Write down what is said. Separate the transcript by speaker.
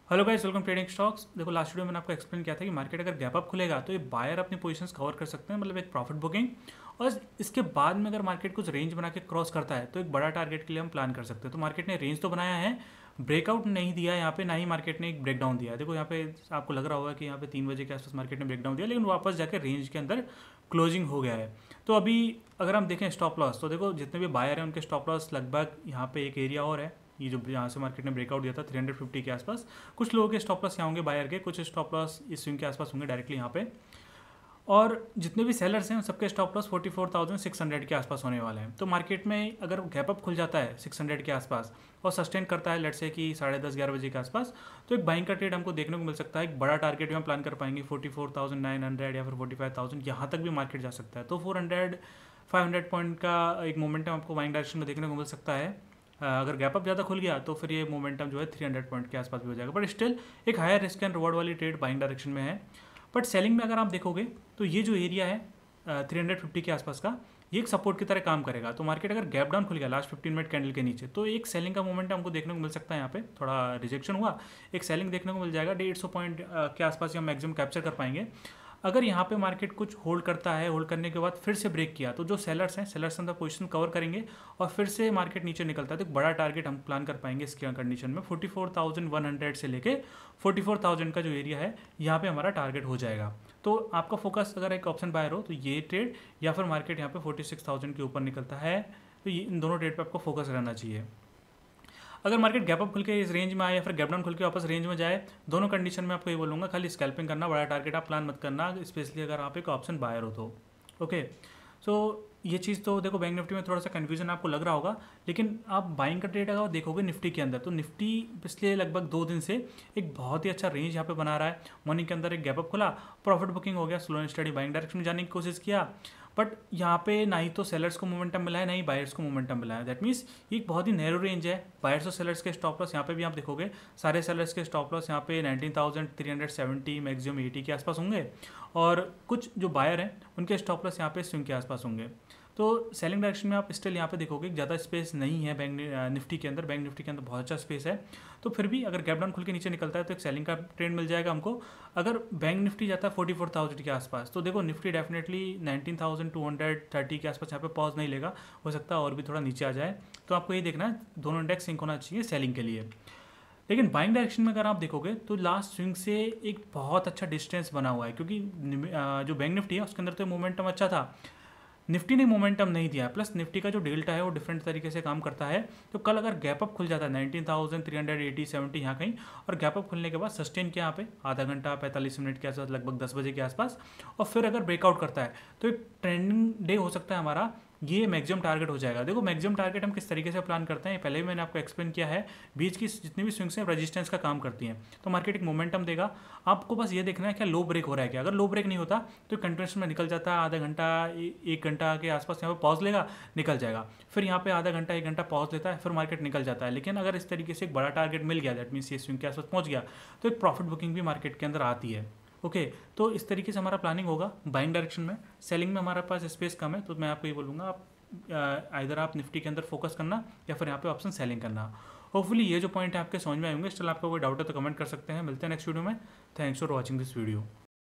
Speaker 1: Hello guys, welcome trading stocks. देखो, last video में मैंने आपको एक्सप्लेन किया था कि मार्केट अगर गैप अप खुलेगा तो ये बायर अपनी पोजीशंस कवर कर सकते हैं, मतलब एक प्रॉफिट बुकिंग। और इसके बाद में अगर मार्केट कुछ रेंज बना के क्रॉस करता है तो एक बड़ा टारगेट के लिए हम प्लान कर सकते हैं। तो मार्केट ने रेंज तो बनाया है, ब्रेकआउट नहीं दिया यहाँ पे, ना ही मार्केट ने एक ब्रेकडाउन दिया है। देखो यहाँ पे आपको लग रहा होगा कि यहाँ पे 3 बजे के आसपास मार्केट ने ब्रेकडाउन दिया, लेकिन वापस जाकर रेंज के अंदर क्लोजिंग हो गया है। तो अभी अगर हम देखें स्टॉप लॉस, तो देखो जितने भी बायर हैं उनके स्टॉप लॉस लगभग यहाँ पे एक एरिया और है, ये जो यहाँ से मार्केट ने ब्रेकआउट दिया था 350 के आसपास। कुछ लोगों के स्टॉप लॉस यहाँ होंगे बायर के, कुछ स्टॉप लॉस इस स्विंग के आसपास होंगे डायरेक्टली यहाँ पे। और जितने भी सेलर्स हैं उन सबके स्टॉप लॉस 44,600 के आसपास होने वाले हैं। तो मार्केट में अगर गैप अप खुल जाता है 600 के आसपास और सस्टेन करता है लेट से कि 10:30-11 बजे के आसपास, तो एक बाइंग का ट्रेड हमको देखने को मिल सकता है। एक बड़ा टारगेट भी हम प्लान कर पाएंगे 44,900 या फिर 45,000, यहाँ तक भी मार्केट जा सकता है। तो 400-500 पॉइंट का एक मोमेंटम आपको बाइंग डायरेक्शन में देखने को मिल सकता है। अगर गैप अप ज़्यादा खुल गया तो फिर ये मोमेंटम जो है 300 पॉइंट के आसपास भी हो जाएगा, बट स्टिल एक हायर रिस्क एंड रिवॉर्ड वाली ट्रेड बाइंग डायरेक्शन में है। बट सेलिंग में अगर आप देखोगे तो ये जो एरिया है 350 के आसपास का, ये एक सपोर्ट की तरह काम करेगा। तो मार्केट अगर गैप डाउन खुल गया लास्ट 15 मिनट कैंडल के नीचे, तो एक सेलिंग का मोमेंट हमको देखने को मिल सकता है। यहाँ पे थोड़ा रिजेक्शन हुआ, एक सेलिंग देखने को मिल जाएगा 150 पॉइंट के आसपास हम मैक्सिमम कैप्चर कर पाएंगे। अगर यहाँ पे मार्केट कुछ होल्ड करता है, होल्ड करने के बाद फिर से ब्रेक किया, तो जो सेलर्स हैं सेलर्स अंदर पोजीशन कवर करेंगे और फिर से मार्केट नीचे निकलता है तो एक बड़ा टारगेट हम प्लान कर पाएंगे इसके कंडीशन में। 44,100 से लेके 44,000 का जो एरिया है यहाँ पे हमारा टारगेट हो जाएगा। तो आपका फोकस अगर एक ऑप्शन बायर हो तो ये ट्रेड, या फिर मार्केट यहाँ पे 46,000 के ऊपर निकलता है तो ये इन दोनों ट्रेड पे आपको फोकस रहना चाहिए। अगर मार्केट गैप अप खुल के इस रेंज में आए या फिर गैप डाउन खुल के वापस रेंज में जाए, दोनों कंडीशन में आपको ये बोलूँगा खाली स्कैल्पिंग करना, बड़ा टारगेट आप प्लान मत करना, स्पेशली अगर आप एक ऑप्शन बायर हो तो। ओके, सो ये चीज़ तो देखो बैंक निफ्टी में थोड़ा सा कन्फ्यूजन आपको लग रहा होगा, लेकिन आप बाइंग का ट्रेड अगर देखोगे निफ्टी के अंदर, तो निफ्टी पिछले लगभग 2 दिन से एक बहुत ही अच्छा रेंज यहाँ पे बना रहा है। मॉर्निंग के अंदर एक गैप अप खुला, प्रॉफिट बुकिंग हो गया, slow and study buying direction में जाने की कोशिश किया, बट यहाँ पे ना ही तो सेलर्स को मोमेंटम मिला है ना ही बायर्स को मोमेंटम मिला है। दैट मीन्स ये एक बहुत ही नैरो रेंज है। बायर्स और सेलर्स के स्टॉप लॉस यहाँ पे भी आप देखोगे, सारे सेलर्स के स्टॉप लॉस यहाँ पे 19,370 मैक्सिमम 80 के आसपास होंगे, और कुछ जो बायर हैं उनके स्टॉप लॉस यहाँ पे स्विंग के आसपास होंगे। तो सेलिंग डायरेक्शन में आप स्टिल यहाँ पे देखोगे ज़्यादा स्पेस नहीं है बैंक निफ्टी के अंदर। बैंक निफ्टी के अंदर बहुत अच्छा स्पेस है, तो फिर भी अगर गैप डाउन खुल के नीचे निकलता है तो एक सेलिंग का ट्रेंड मिल जाएगा हमको। अगर बैंक निफ्टी जाता है 44,000 के आसपास, तो देखो निफ्टी डेफिनेटली 19,230 के आसपास यहाँ पे पॉज नहीं लेगा, हो सकता है और भी थोड़ा नीचे आ जाए। तो आपको ये देखना है दोनों इंडेक्स सिंक होना चाहिए सेलिंग के लिए। लेकिन बाइंग डायरेक्शन में अगर आप देखोगे तो लास्ट स्विंग से एक बहुत अच्छा डिस्टेंस बना हुआ है, क्योंकि जो बैंक निफ्टी है उसके अंदर तो मोमेंटम अच्छा था, निफ्टी ने मोमेंटम नहीं दिया, प्लस निफ्टी का जो डेल्टा है वो डिफरेंट तरीके से काम करता है। तो कल अगर गैप अप खुल जाता है 19,380-70 यहाँ कहीं, और गैप अप खुलने के बाद सस्टेन किया यहाँ पे आधा घंटा 45 मिनट के आसपास, लगभग 10 बजे के आसपास, और फिर अगर ब्रेकआउट करता है तो एक ट्रेंडिंग डे हो सकता है हमारा, ये मैक्सिमम टारगेट हो जाएगा। देखो मैक्सिमम टारगेट हम किस तरीके से प्लान करते हैं पहले भी मैंने आपको एक्सप्लेन किया है। बीच की जितनी भी स्विंग्स हैं रेजिस्टेंस का काम करती हैं, तो मार्केट एक मोमेंटम देगा। आपको बस ये देखना है क्या लो ब्रेक हो रहा है क्या। अगर लो ब्रेक नहीं होता तो कंटिन्यूएशन में निकल जाता है, आधा घंटा 1 घंटा के आसपास यहाँ पर पॉज लेगा, निकल जाएगा, फिर यहाँ पे आधा घंटा 1 घंटा पॉज लेता है, फिर मार्केट निकल जाता है। लेकिन अगर इस तरीके से एक बड़ा टारगेट मिल गया, दैट मीन्स ये स्विंग के आसपास पहुँच गया, तो एक प्रॉफिट बुकिंग भी मार्केट के अंदर आती है। ओके, तो इस तरीके से हमारा प्लानिंग होगा बाइंग डायरेक्शन में। सेलिंग में हमारे पास स्पेस कम है, तो मैं आपको ये बोलूँगा आप इधर आप निफ्टी के अंदर फोकस करना या फिर यहाँ पे ऑप्शन सेलिंग करना। होपफुली ये जो पॉइंट है आपके समझ में आएंगे। स्टिल आपको कोई डाउट है तो कमेंट कर सकते हैं। मिलते हैं नेक्स्ट वीडियो में। Thanks for watching this video.